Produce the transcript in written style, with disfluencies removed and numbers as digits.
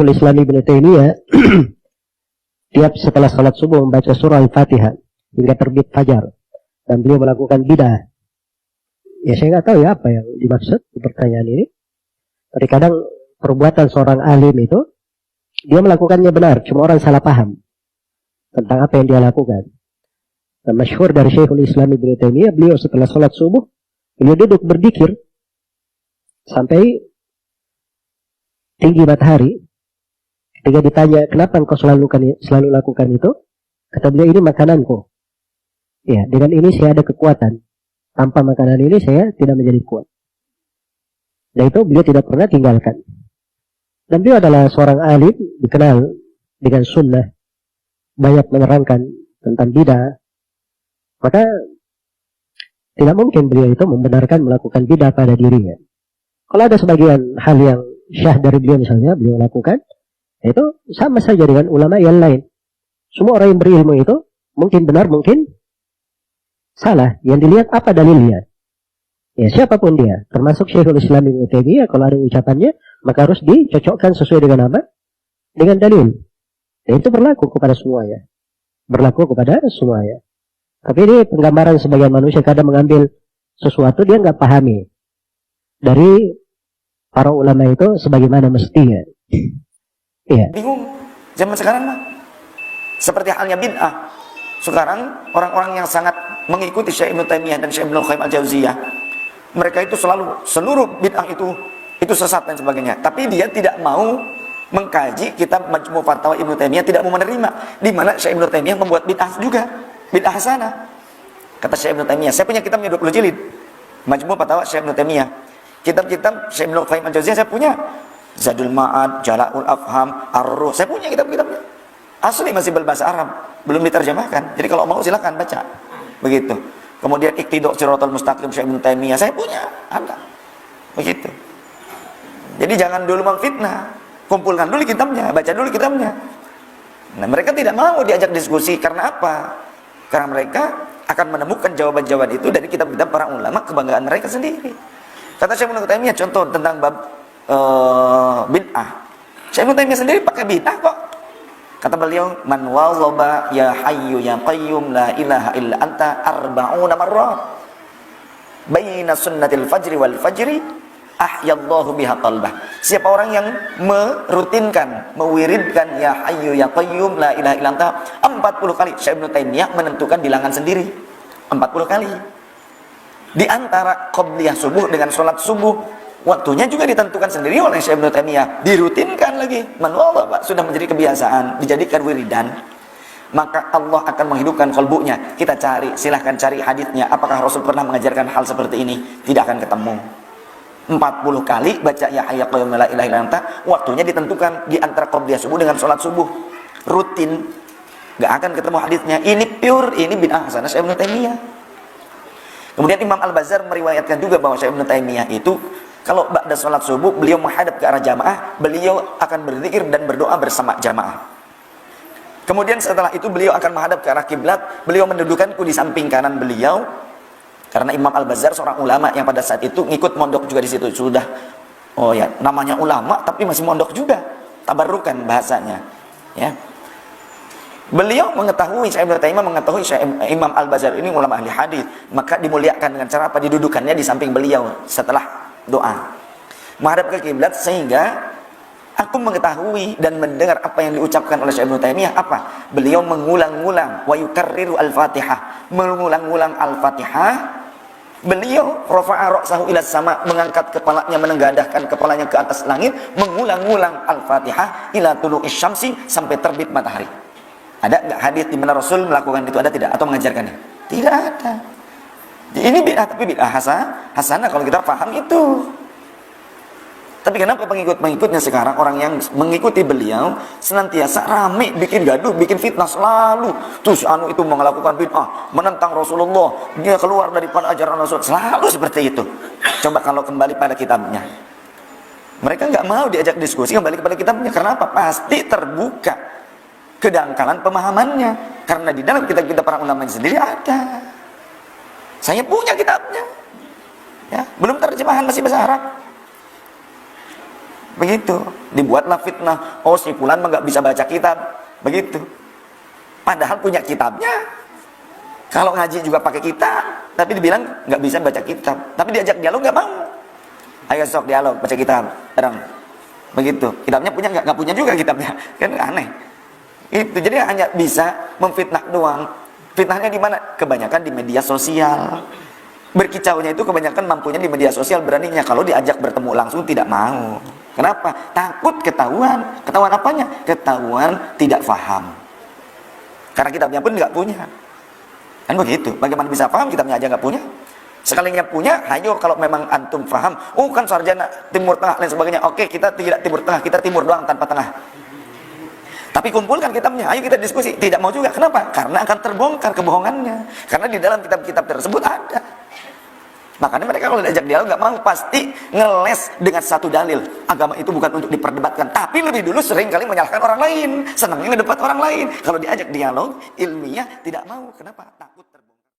Syekhul Islam Ibnu Taimiyah tiap setelah salat subuh membaca surah Al-Fatihah hingga terbit fajar, dan beliau melakukan bidah. Ya saya nggak tahu ya apa yang dimaksud di pertanyaan ini. Tapi kadang perbuatan seorang alim itu dia melakukannya benar, cuma orang salah paham tentang apa yang dia lakukan. Dan masyhur dari Syekhul Islam Ibnu Taimiyah, beliau setelah salat subuh beliau duduk berzikir sampai tinggi matahari. Ketika ditanya, kenapa engkau selalu lakukan itu? Kata beliau, ini makananku. Ya, dengan ini saya ada kekuatan. Tanpa makanan ini saya tidak menjadi kuat. Dan itu beliau tidak pernah tinggalkan. Dan beliau adalah seorang alim, dikenal dengan sunnah, banyak menerangkan tentang bidah. Maka tidak mungkin beliau itu membenarkan melakukan bidah pada dirinya. Kalau ada sebagian hal yang syah dari beliau misalnya, beliau lakukan, itu sama saja dengan ulama yang lain. Semua orang yang berilmu itu mungkin benar, mungkin salah. Yang dilihat apa dalilnya. Ya, siapapun dia, termasuk Syekhul Islam Ibnu Taimiyah, kalau ada ucapannya, maka harus dicocokkan sesuai dengan apa? Dengan dalil. Dan itu berlaku kepada semuanya. Berlaku kepada semuanya. Tapi ini penggambaran sebagian manusia kadang mengambil sesuatu dia nggak pahami dari para ulama itu sebagaimana mestinya. Iya. Bingung zaman sekarang mah. Seperti halnya bid'ah. Sekarang orang-orang yang sangat mengikuti Syekh Ibnu Taimiyah dan Syekh Ibnu Qayyim Al-Jauziyah, mereka itu selalu seluruh bid'ah itu sesat dan sebagainya. Tapi dia tidak mau mengkaji kitab Majmu' Fatawa Ibnu Taimiyah, tidak mau menerima di mana Syekh Ibnu Taimiyah membuat bid'ah juga, bid'ah hasanah. Kata Syekh Ibnu Taimiyah, saya punya kitabnya 20 jilid. Majmu' Fatawa Syekh Ibnu Taimiyah. Kitab-kitab Syekh Ibnu Qayyim Al-Jauziyah saya punya. Zadul Ma'ad, Jala'ul Afham, Ar-Ruh, saya punya kitab-kitabnya. Asli masih berbahasa Arab, belum diterjemahkan. Jadi kalau mau silakan baca. Begitu. Kemudian Iqtida' Shiratal Mustaqim Syekh Ibnu Taimiyah, saya punya, ada. Begitu. Jadi jangan dulu memfitnah. Kumpulkan dulu kitabnya, baca dulu kitabnya. Nah, mereka tidak mau diajak diskusi karena apa? Karena mereka akan menemukan jawaban-jawaban itu dari kitab-kitab para ulama kebanggaan mereka sendiri. Kata Syekh Ibnu Taimiyah contoh tentang bab bid'ah. Syekh Ibnu Taimiyah sendiri pakai bid'ah kok. Kata beliau, man wazaba ya hayyu ya qayyum la ilaha illa anta arba'una marrat baina sunnatil fajri wal fajri ahyallahu biha qalbah. Siapa orang yang merutinkan, mewiridkan ya hayyu ya qayyum la ilaha illa anta 40 kali, Syekh Ibnu Taimiyah menentukan bilangan sendiri 40 kali. Di antara qabliyah subuh dengan sholat subuh, waktunya juga ditentukan sendiri oleh Syekh Ibnu Taimiyah, dirutinkan lagi. Manual Pak, sudah menjadi kebiasaan, dijadikan wiridan, maka Allah akan menghidupkan kalbunya. Kita cari, silahkan cari haditsnya. Apakah Rasul pernah mengajarkan hal seperti ini? Tidak akan ketemu. 40 kali baca ya hayya qayyum la ilaha illa anta, waktunya ditentukan di antara qabliyah subuh dengan sholat subuh, rutin. Gak akan ketemu haditsnya. Ini pure, ini bid'ah hasanah Syekh Ibnu Taimiyah. Kemudian Imam Al-Bazzar meriwayatkan juga bahwa Syekh Ibnu Taimiyah itu kalau ba'da sholat subuh beliau menghadap ke arah jamaah, beliau akan berzikir dan berdoa bersama jamaah. Kemudian setelah itu beliau akan menghadap ke arah kiblat, beliau mendudukanku di samping kanan beliau. Karena Imam Al-Bazzar seorang ulama yang pada saat itu ngikut mondok juga di situ, sudah namanya ulama tapi masih mondok juga, tabarrukan bahasanya, ya. Beliau mengetahui, Syekh Ibnu Taimiyah mengetahui Imam Al-Bazzar ini ulama ahli hadis, maka dimuliakan dengan cara apa? Didudukannya di samping beliau setelah doa, menghadap ke kiblat, sehingga aku mengetahui dan mendengar apa yang diucapkan oleh Syekh Ibnu Taimiyah. Apa? Beliau mengulang-ulang wa yukarriru al-Fatihah, mengulang-ulang al-Fatihah. Beliau rafa'a ra'sahu ila sama, mengangkat kepalanya, menengadahkan kepalanya ke atas langit, mengulang-ulang al-Fatihah ila tulu'is syamsi, sampai terbit matahari. Ada enggak hadis di mana Rasul melakukan itu? Ada tidak? Atau mengajarkannya? Tidak ada. Ini bid'ah, tapi bid'ah hasanah kalau kita paham itu. Tapi kenapa pengikut-pengikutnya sekarang, orang yang mengikuti beliau senantiasa rame, bikin gaduh, bikin fitnah selalu. Terus itu melakukan bid'ah, menentang Rasulullah, dia keluar daripada ajaran Rasul, selalu seperti itu. Coba kalau kembali pada kitabnya, mereka nggak mau diajak diskusi, kembali kepada kitabnya. Karena apa? Pasti terbuka kedangkalan pemahamannya. Karena di dalam kitab-kitab para ulama sendiri ada. Saya punya kitabnya, ya, belum terjemahan, masih bahasa Arab. Begitu. Dibuatlah fitnah. Oh, si fulan mah nggak bisa baca kitab. Begitu. Padahal punya kitabnya. Kalau ngaji juga pakai kitab, tapi dibilang nggak bisa baca kitab. Tapi diajak dialog nggak mau. Ayo sok dialog, baca kitab. Bareng. Begitu. Kitabnya punya nggak punya juga kitabnya. Kan aneh. Itu. Jadi hanya bisa memfitnah doang. Fitnahnya di mana? Kebanyakan di media sosial. Berkicaunya itu kebanyakan mampunya di media sosial, beraninya. Kalau diajak bertemu langsung tidak mau. Kenapa? Takut ketahuan. Ketahuan apanya? Ketahuan tidak faham. Karena kitabnya pun nggak punya. Kan begitu. Bagaimana bisa paham, kitabnya aja nggak punya? Sekalinya punya, ayo kalau memang antum faham. Oh kan sarjana Timur Tengah dan sebagainya. Oke, kita tidak Timur Tengah, kita Timur doang tanpa tengah. Tapi kumpulkan kitabnya, ayo kita diskusi. Tidak mau juga. Kenapa? Karena akan terbongkar kebohongannya. Karena di dalam kitab-kitab tersebut ada. Makanya mereka kalau diajak dialog nggak mau, pasti ngeles dengan satu dalil. Agama itu bukan untuk diperdebatkan, tapi lebih dulu sering kali menyalahkan orang lain, senangnya ngedebat orang lain. Kalau diajak dialog ilmiah tidak mau. Kenapa? Takut terbongkar.